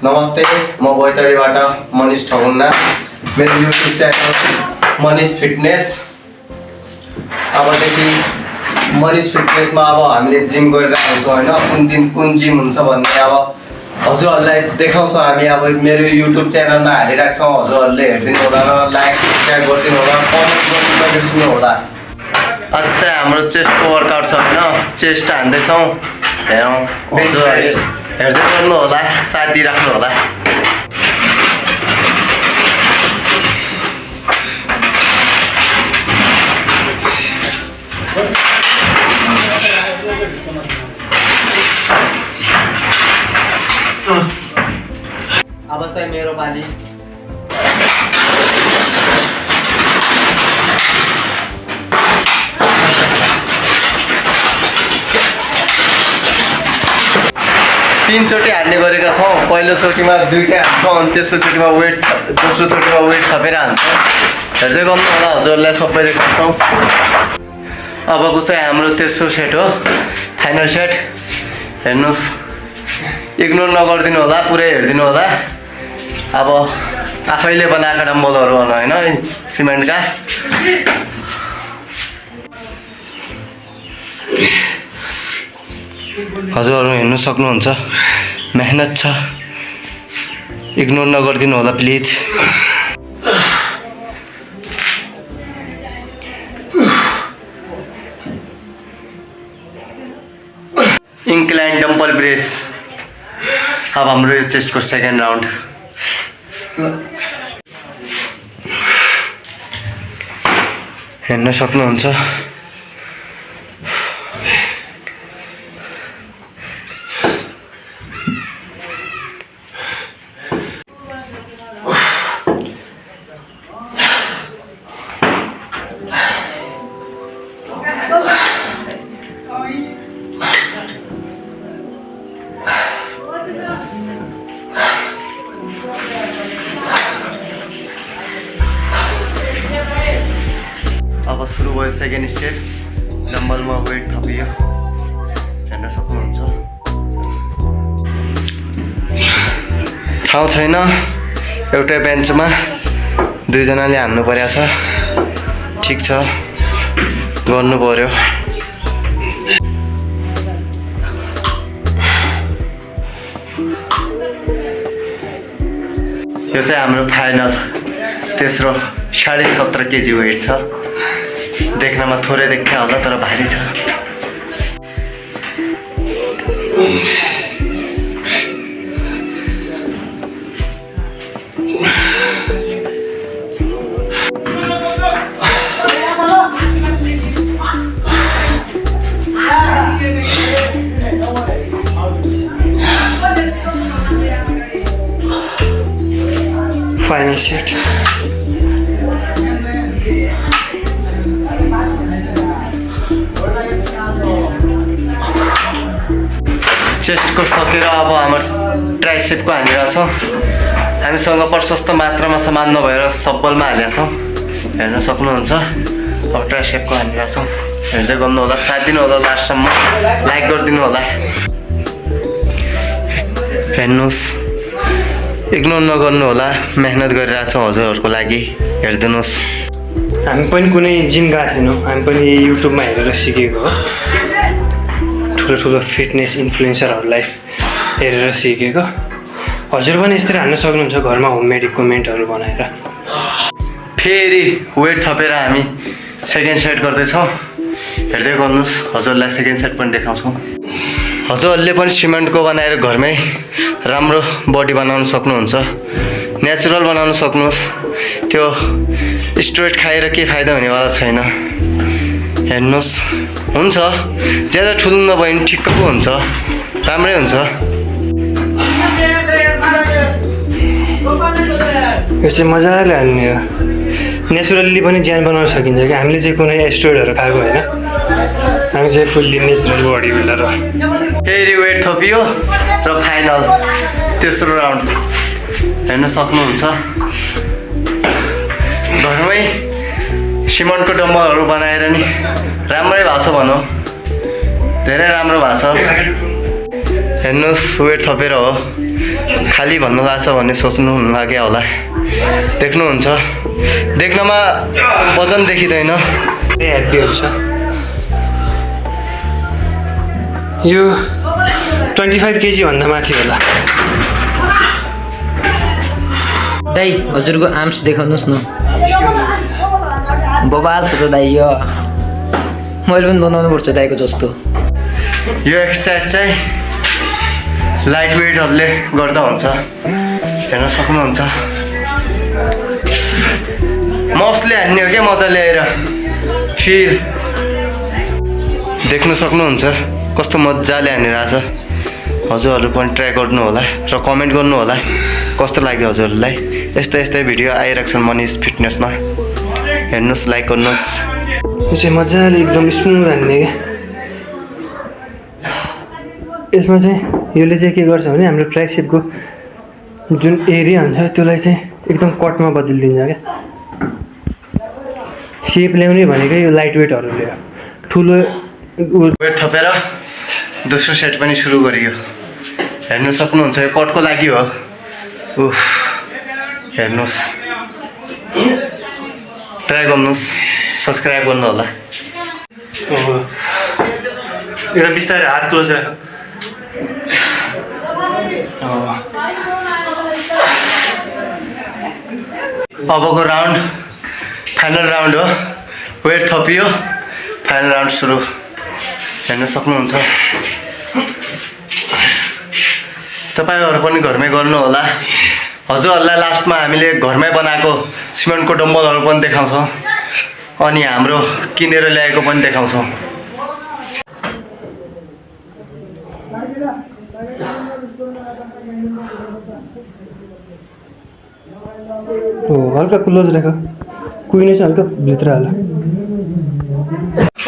नमस्ते, म बैतडीबाट मनिष ठगुन्ना। मेरो युट्युब च्यानल मनिष फिटनेस। अबदेखि मनिष फिटनेसमा अब हामीले जिम गरिरहेको छौँ होइन। कुन दिन कुन जिम हुन्छ भन्ने अब हजुरहरूलाई देखाउँछौँ हामी। अब मेरो युट्युब च्यानलमा हालिरहेको छौँ, हजुरहरूले हेरिदिनु होला र लाइक सेयर गरिदिनु होला, कमेन्ट गरिदिनु होला। आज चाहिँ हाम्रो चेस्टको वर्कआउट छ होइन। चेस्ट हान्दैछौँ, हेरौँ हजुर हेर्दै गर्नु होला, साथ दिइराख्नु होला। अब चाहिँ मेरो पाली। तीनचोटि हान्ने गरेका छौँ। पहिलोचोटिमा दुईटा हान्छौँ, अनि तेस्रोचोटिमा दोस्रोचोटिमा वेट थपेर हान्छौँ। हेर्दै गर्नु होला, हजुरलाई सबै देखाउँछौँ। अबको चाहिँ हाम्रो तेस्रो सेट हो, फाइनल सेट। हेर्नुहोस्, इग्नोर नगरिदिनु होला, पुरै हेरिदिनु होला। अब आफैले बनाएका डम्बलहरू होइन, सिमेन्टका। हजुरहरू हेर्नु सक्नुहुन्छ, मेहनत छ, इग्नोर नगरिदिनु होला प्लिज। Incline dumbbell press. अब हाम्रो यो चेस्टको सेकेन्ड राउन्ड। हेर्न सक्नुहुन्छ, अब सुरु भयो सेकेन्ड स्टेप। डम्बलमा वेट थपियो, हेर्न सक्नुहुन्छ। ठाउँ छैन, एउटै बेन्चमा दुईजनाले हान्नु परेको छ। ठिक छ, गर्नु पर्यो। यो चाहिँ हाम्रो फाइनल तेस्रो 17.5 केजी वेट छ। देख्नमा थोरै देख्या होला, तर भारी छ। Final set. चेस्टको सकेर अब हाम्रो ट्राइसेपको हानिरहेछौँ। हामीसँग प्रशस्त मात्रामा सामान नभएर सब्बलमा हालेका छौँ, हेर्न सक्नुहुन्छ। अब ट्राइसेपको हानिरहेछौँ, हेर्दै गर्नु होला, साथ दिनु होला, लास्टसम्म लाइक गरिदिनु होला। हेर्नुहोस्, इग्नोर नगर्नु होला, मेहनत गरिरहेको छौँ हजुरहरूको लागि। हेरिदिनुहोस्, हामी पनि कुनै जिम गएको छैनौँ, हामी पनि युट्युबमा हेरेर सिकेको हो। ठुलो ठुलो फिटनेस इन्फ्लुएन्सरहरूलाई हेरेर सिकेको। हजुर पनि यसरी हान्न सक्नुहुन्छ घरमा, होममेड इक्विपमेन्टहरू बनाएर। फेरि वेट थपेर हामी सेकेन्ड सेट गर्दैछौँ। हेर्दै गर्नुहोस्, हजुरलाई सेकेन्ड सेट पनि देखाउँछौँ। हजुरहरूले पनि सिमेन्टको बनाएर घरमै राम्रो बडी बनाउन सक्नुहुन्छ, नेचुरल बनाउन सक्नुहोस्। त्यो स्टेरोइड खाएर केही फाइदा हुनेवाला छैन। हेर्नुहोस्, हुन्छ, ज्यादा ठुलो नभए पनि ठिक्कको हुन्छ, राम्रै हुन्छ। यो चाहिँ मजाले हान्ने हो। नेचुरल्ली पनि ज्यान बनाउन सकिन्छ कि। हामीले चाहिँ कुनै स्टेरोइडहरू खाएको होइन, हामी चाहिँ फुल्ली नेचुरल बडी बिल्डर हो। फेरि वेट थपियो र फाइनल तेस्रो राउन्ड हेर्न सक्नुहुन्छ। घरमै सिमेन्टको डम्बलहरू बनाएर नि राम्रै भएको छ भनौँ, धेरै राम्रो भएको छ। हेर्नुहोस्, वेट थपेर हो। खालि भन्नु लाग्छ भन्ने सोच्नु लाग्यो होला। देख्नुहुन्छ देख्नमा वजन देखिँदैन। ह्याप्पी हुन्छ। यो 25 केजी भन्दा माथि होला। दाइ हजुरको आर्म्स देखाउनुहोस् न। बबाल छ त दाइ यो। मैले पनि बनाउनु पर्छ दाइको जस्तो। यो एक्सर्साइज चाहिँ लाइट वेटहरूले गर्दा हुन्छ। हेर्न सक्नुहुन्छ मसले हान्ने हो क्या मजाले आएर फिल देख्न सक्नुहुन्छ कस्तो मजाले हानेर आछ। हजुरहरू पनि ट्राई गर्नु होला र कमेन्ट गर्नु होला कस्तो लाग्यो हजुरहरूलाई। यस्तै यस्तै भिडियो आइरहेको छन् मनिष फिटनेसमा। हेर्नुहोस्, लाइक गर्नुहोस्। यो चाहिँ मजाले एकदम स्मुथ हान्ने क्या। यसमा चाहिँ यसले चाहिँ के गर्छ भने हाम्रो ट्राइसेपको जुन एरिया हुन्छ त्यसलाई चाहिँ एकदम कटमा बदलिदिन्छ क्या। सेप ल्याउने भनेकै यो लाइट वेटहरूले हो। ठुलो वेट थपेर दोस्रो सेट पनि सुरु गरियो। हेर्नु सक्नुहुन्छ यो कटको लागि हो। उफ, हेर्नुहोस्, ट्राई गर्नुहोस्, सब्सक्राइब गर्नु होला। एकदम बिस्तारै हात क्लोज राख। अबको राउन्ड फाइनल राउन्ड हो। वेट थपियो, फाइनल राउन्ड सुरु। हेर्न सक्नुहुन्छ तपाईँहरू पनि घरमै गर्नु होला। हजुरहरूलाई लास्टमा हामीले घरमै बनाएको सिमेन्टको डम्बलहरू पनि देखाउँछौँ अनि हाम्रो किनेर ल्याएको पनि देखाउँछौँ। हल्का क्लोज राख, कुहिने चाहिँ हल्का भित्र हाल।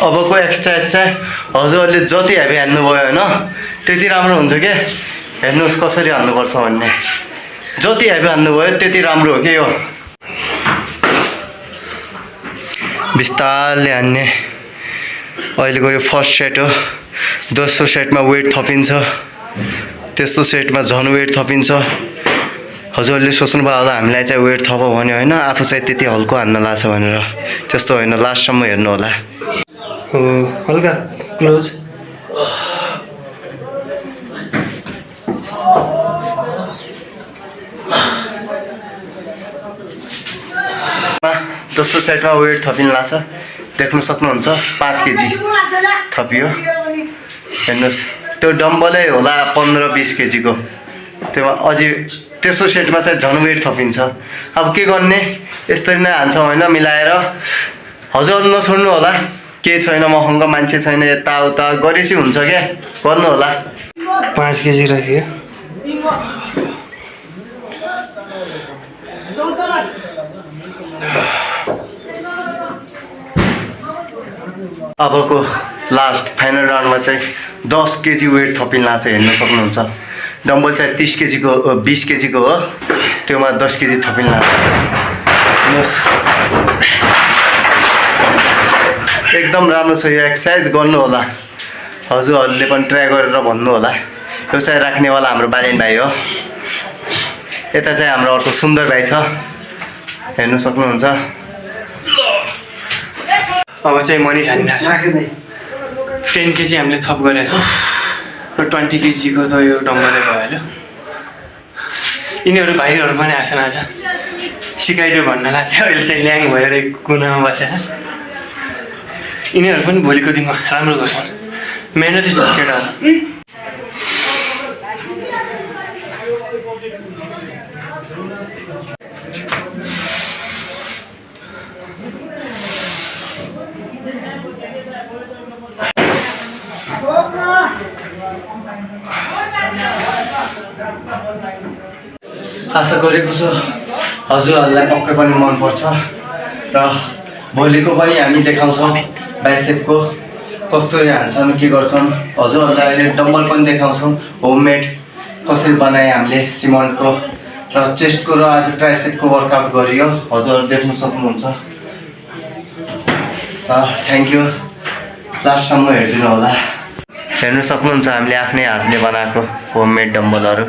अबको एक्सर्साइज चाहिँ हजुरहरूले जति हेभी हान्नुभयो होइन त्यति राम्रो हुन्छ क्या। हेर्नुहोस् कसरी हान्नुपर्छ भन्ने। जति हेभी हान्नुभयो त्यति राम्रो हो कि यो। बिस्तारले हान्ने। अहिलेको यो फर्स्ट सेट हो। दोस्रो सेटमा वेट थपिन्छ, तेस्रो सेटमा झन् वेट थपिन्छ। हजुरहरूले सोच्नुभयो होला हामीलाई चाहिँ वेट थप भन्यो होइन, आफू चाहिँ त्यति हल्को हान्न लाग्छ भनेर। त्यस्तो होइन, लास्टसम्म हेर्नु होला। हल्का क्लोज। दोस्रो सेटमा वेट थपिन लाग्छ। देख्नु सक्नुहुन्छ 5 केजी थपियो। हेर्नुहोस् त्यो डम्बलै होला 15-20 केजीको। त्यसमा अझै तेस्रो सेटमा चाहिँ झन् वेट थपिन्छ। अब के गर्ने, यसरी नै हान्छौँ होइन मिलाएर। हजुर नछोड्नु होला, केही छैन, महँगो मान्छे छैन, यताउता गरेपछि हुन्छ क्या, गर्नु होला। 5 केजी राख्यो। अबको लास्ट फाइनल राउन्डमा चाहिँ 10 केजी वेट थपिन लाग्छ। हेर्न सक्नुहुन्छ डम्बल चाहिँ 30 केजीको 20 केजीको हो, त्योमा 10 केजी थपिन लाग्छ। हेर्नुहोस् एकदम राम्रो छ यो एक्सर्साइज, गर्नु होला। हजुरहरूले पनि ट्राई गरेर भन्नु होला। यो चाहिँ राख्नेवाला हाम्रो बालेन भाइ हो। यता चाहिँ हाम्रो अर्को सुन्दर भाइ छ, हेर्नु सक्नुहुन्छ। अब चाहिँ मनिष हानिरहेको छ। 10 केजी हामीले थप गरेको छौँ र 20 केजीको त यो डम्बलै भइहाल्यो। यिनीहरू भाइहरू पनि आएछन् आज, सिकाइदियो भन्न लाग्थ्यो। अहिले चाहिँ ल्याङ भएर एक कुनामा बसेर। यिनीहरू पनि भोलिको दिनमा राम्रो गर्छन्, मेहनती छ केटाहरू। आशा गरेको छु हजुरहरूलाई पक्कै पनि मनपर्छ र भोलिको पनि हामी देखाउँछौँ बाइसेपको कस्तरी हान्छन्, के गर्छन्। हजुरहरूलाई अहिले डम्बल पनि देखाउँछौँ होममेड कसरी बनाए हामीले सिमेन्टको, र चेस्टको र आज ट्राइसेपको वर्कआउट गरियो। हजुरहरू देख्न सक्नुहुन्छ। थ्याङ्क यू, लास्टसम्म हेरिदिनु होला। हेर्नु सक्नुहुन्छ हामीले आफ्नै हातले बनाएको होममेड डम्बलहरू।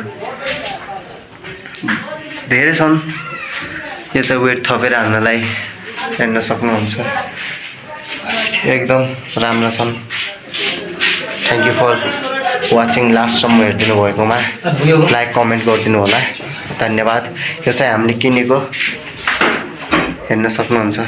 धेरै छन् यो चाहिँ वेट थपेर हाल्नलाई हेर्न सक्नुहुन्छ एकदम राम्रो छन् थ्याङ्क यू फर वाचिङ लास्टसम्म हेरिदिनु भएकोमा लाइक कमेन्ट गरिदिनु होला धन्यवाद यो चाहिँ हामीले किनेको हेर्न सक्नुहुन्छ